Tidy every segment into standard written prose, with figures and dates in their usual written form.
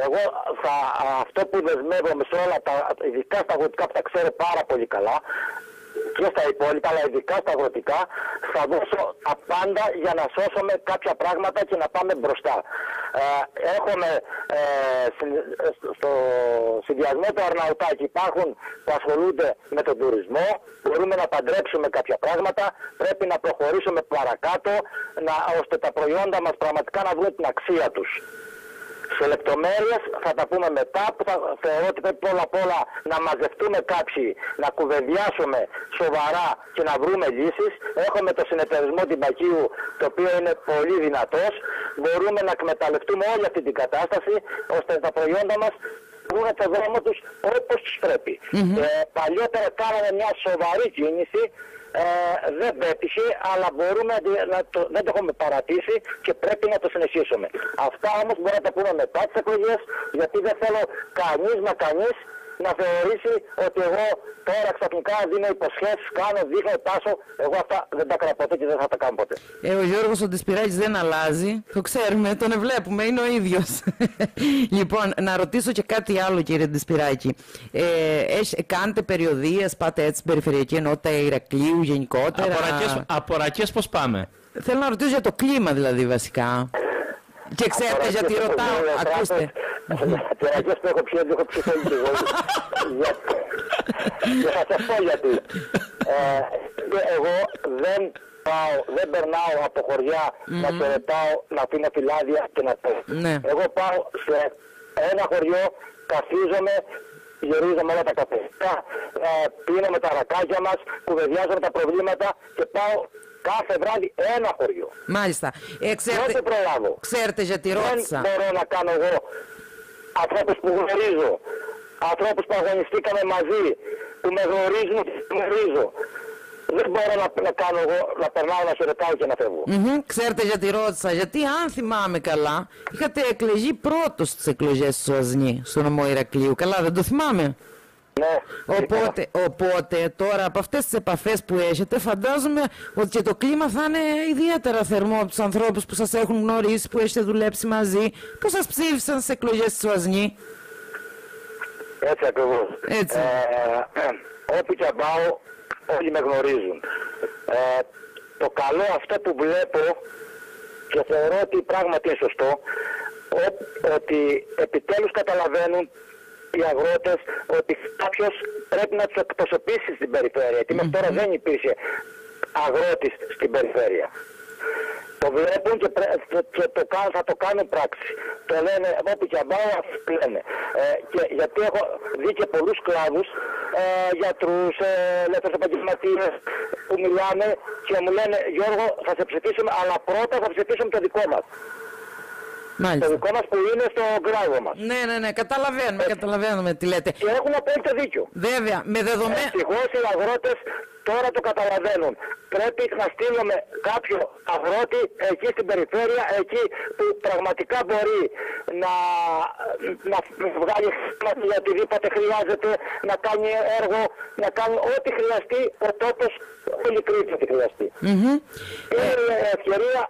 Εγώ αυτό που δεσμεύομαι σε όλα τα, ειδικά στα αγροτικά που τα ξέρω πάρα πολύ καλά, και στα υπόλοιπα, αλλά ειδικά στα αγροτικά, θα δώσω τα πάντα για να σώσουμε κάποια πράγματα και να πάμε μπροστά. Έχουμε στο συνδυασμό του Αρναουτάκη υπάρχουν που ασχολούνται με τον τουρισμό, μπορούμε να παντρέψουμε κάποια πράγματα, πρέπει να προχωρήσουμε παρακάτω, ώστε τα προϊόντα μας πραγματικά να βρουν την αξία τους. Σε λεπτομέρειες θα τα πούμε μετά, που θεωρώ ότι πρέπει όλα απ' όλα να μαζευτούμε κάποιοι, να κουβεντιάσουμε σοβαρά και να βρούμε λύσεις. Έχουμε το συνεταιρισμό Τυμπακίου, το οποίο είναι πολύ δυνατός. Μπορούμε να εκμεταλλευτούμε όλη αυτή την κατάσταση, ώστε τα προϊόντα μας βρουν το δρόμο τους όπως τους πρέπει. Παλιότερα κάναμε μια σοβαρή κίνηση, δεν πέτυχε, αλλά μπορούμε δεν το έχουμε παρατήσει και πρέπει να το συνεχίσουμε. Αυτά όμως μπορούμε να τα πούμε μετά τις εκλογές, γιατί δεν θέλω κανείς να θεωρήσει ότι εγώ τώρα ξαφνικά δίνω υποσχέσεις, δείχνω, πάσω. Εγώ αυτά δεν τα έκανα ποτέ και δεν θα τα κάνω ποτέ. Ο Γιώργος ο Ντεσπυράκης δεν αλλάζει. Το ξέρουμε, τον βλέπουμε, είναι ο ίδιος. Λοιπόν, να ρωτήσω και κάτι άλλο, κύριε Ντεσπυράκη. Κάνετε περιοδίες, πάτε έτσι στην περιφερειακή ενότητα Ηρακλείου γενικότερα? Από Ρακές πώς πάμε? Θέλω να ρωτήσω για το κλίμα δηλαδή βασικά. Και ξέρετε γιατί ρωτάω, ακούστε. Τι Ρακές που έχω πιει όλη τη ζωή. Και θα σας πω γιατί. Εγώ δεν περνάω από χωριά να χαιρετάω, να πίνω φυλάδια και να πω. Εγώ πάω σε ένα χωριό, καθίζομαι, γυρίζομαι όλα τα καφέικα, πίνω με τα ρακάκια μας, κουβεντιάζομαι τα προβλήματα και πάω κάθε βράδυ ένα χωριό. Μάλιστα. Δεν προλάβω. Ξέρετε γιατί ρώτησα? Δεν μπορώ να κάνω εγώ ανθρώπους που γνωρίζω, ανθρώπους που αγωνιστήκαμε μαζί, που με γνωρίζουν και γνωρίζω. Δεν μπορώ να κάνω εγώ, να περνάω, να χαιρετάω και να φεύγω. Ξέρετε γιατί ρώτησα? Γιατί αν θυμάμαι καλά, είχατε εκλεγεί πρώτος στις εκλογές του ΟΑΣΝΗ, στο νομό Ηρακλείου. Καλά, δεν το θυμάμαι? Ναι. Οπότε τώρα από αυτές τις επαφές που έχετε, φαντάζομαι ότι και το κλίμα θα είναι ιδιαίτερα θερμό από τους ανθρώπους που σας έχουν γνωρίσει, που έχετε δουλέψει μαζί, που σας ψήφισαν στις εκλογές του ΟΑΣΝΗ. Έτσι ακριβώς. Όπου και πάω, όλοι με γνωρίζουν. Το καλό αυτό που βλέπω και θεωρώ ότι πράγματι είναι σωστό, ότι επιτέλους καταλαβαίνουν οι αγρότες ότι κάποιος πρέπει να τους εκπροσωπήσει στην περιφέρεια. Γιατί μέχρι τώρα δεν υπήρχε αγρότης στην περιφέρεια. Το βλέπουν και θα το κάνουν πράξη. Το λένε όπου και αμπάω, λένε. Και γιατί έχω δει και πολλούς κλάδους, γιατρούς, ελεύθερους επαγγελματίες που μιλάνε και μου λένε Γιώργο θα σε ψηφίσουμε, αλλά πρώτα θα ψηφίσουμε το δικό μας. Μάλιστα. Το δικό μας που είναι στο κλάδο μας. Ναι, καταλαβαίνουμε τι λέτε. Και έχουν απόλυτο δίκιο. Βέβαια, με δεδομένο. Ευτυχώς οι αγρότες τώρα το καταλαβαίνουν. Πρέπει να στείλουμε κάποιο αγρότη εκεί στην περιφέρεια, εκεί που πραγματικά μπορεί να βγάλει για οτιδήποτε χρειάζεται, να κάνει έργο, να κάνει ό,τι χρειαστεί ο τόπος, όλη η Κρήτη ό,τι χρειαστεί. Είναι ευκαιρία.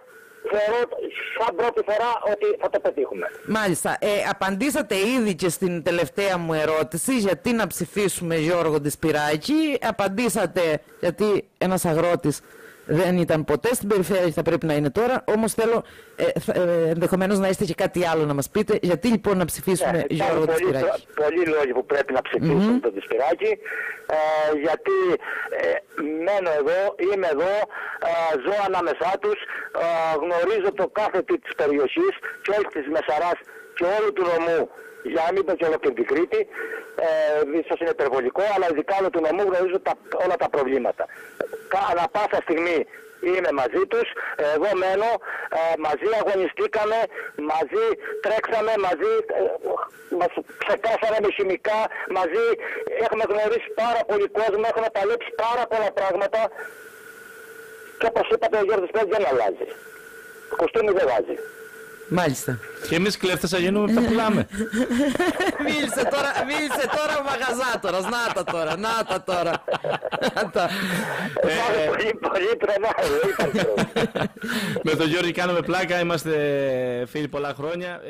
Θεωρώ σαν πρώτη φορά ότι θα το πετύχουμε. Μάλιστα. Απαντήσατε ήδη και στην τελευταία μου ερώτηση γιατί να ψηφίσουμε Γιώργο Ντεσπυράκη. Απαντήσατε γιατί ένας αγρότης δεν ήταν ποτέ στην περιφέρεια και θα πρέπει να είναι τώρα. Όμως θέλω ενδεχομένως να είστε και κάτι άλλο να μας πείτε. Γιατί λοιπόν να ψηφίσουμε Γιώργο Ντεσπυράκη? Πολλοί λόγοι που πρέπει να ψηφίσουμε τον Ντεσπυράκη. Γιατί μένω εδώ, είμαι εδώ, ζω ανάμεσά τους, γνωρίζω το κάθε τι της περιοχής και όλη της Μεσαράς και όλου του νομού, για να μην πω και ολόκληρη την Κρήτη, ίσως είναι υπερβολικό, αλλά ειδικά όλο του νομού γνωρίζω όλα τα προβλήματα. Ανά πάσα στιγμή είμαι μαζί τους, εγώ μένω, μαζί αγωνιστήκαμε, μαζί τρέξαμε, μαζί μας ξεκάσαμε με χημικά, μαζί έχουμε γνωρίσει πάρα πολύ κόσμο, έχουμε παλέψει πάρα πολλά πράγματα και όπως είπατε ο Γιώργος Πέτρος δεν αλλάζει. Κοστούμι δεν βάζει. Μάλιστα. Και εμείς κλέφτες θα γίνουμε, τα πουλάμε. Μίλησε τώρα ο μαγαζάτορας. Να τα τώρα. Πολύ τρομάρι. Με τον Γιώργη κάνουμε πλάκα, είμαστε φίλοι πολλά χρόνια.